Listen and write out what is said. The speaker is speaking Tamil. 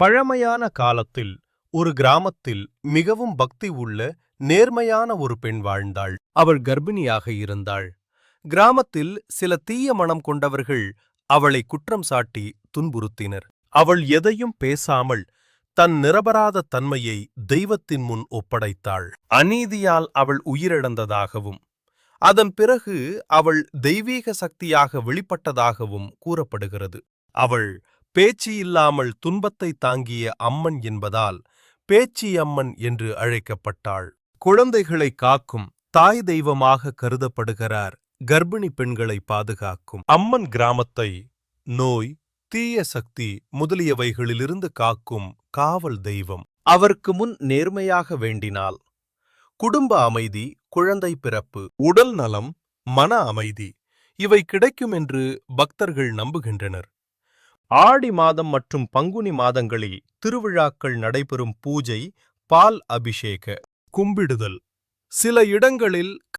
பழமையான காலத்தில் ஒரு கிராமத்தில் மிகவும் பக்தி உள்ள நேர்மையான ஒரு பெண் வாழ்ந்தாள். அவள் கர்ப்பிணியாக இருந்தாள். கிராமத்தில் சில தீய மனம் கொண்டவர்கள் அவளை குற்றம் சாட்டி துன்புறுத்தினர். அவள் எதையும் பேசாமல் தன் நிரபராத தன்மையை தெய்வத்தின் முன் ஒப்படைத்தாள். அநீதியால் அவள் உயிரிழந்ததாகவும் அதன் பிறகு அவள் தெய்வீக சக்தியாக வெளிப்பட்டதாகவும் கூறப்படுகிறது. அவள் பேச்சு இல்லாமல் துன்பத்தை தாங்கிய அம்மன் என்பதால் பேச்சி அம்மன் என்று அழைக்கப்பட்டாள். குழந்தைகளை காக்கும் தாய் தெய்வமாக கருதப்படுகிறார். கர்ப்பிணி பெண்களை பாதுகாக்கும் அம்மன் கிராமத்தை நோய், தீய சக்தி முதலியவைகளிலிருந்து காக்கும் காவல் தெய்வம். அவருக்கு முன் நேர்மையாக வேண்டினால் குடும்ப அமைதி, குழந்தை பிறப்பு, உடல் நலம், மன அமைதி இவை கிடைக்கும் என்று பக்தர்கள் நம்புகின்றனர். ஆடி மாதம் மற்றும் பங்குனி மாதங்களில் திருவிழாக்கள் நடைபெறும் பூஜை, பால் அபிஷேக, கும்பிடுதல். சில இடங்களில்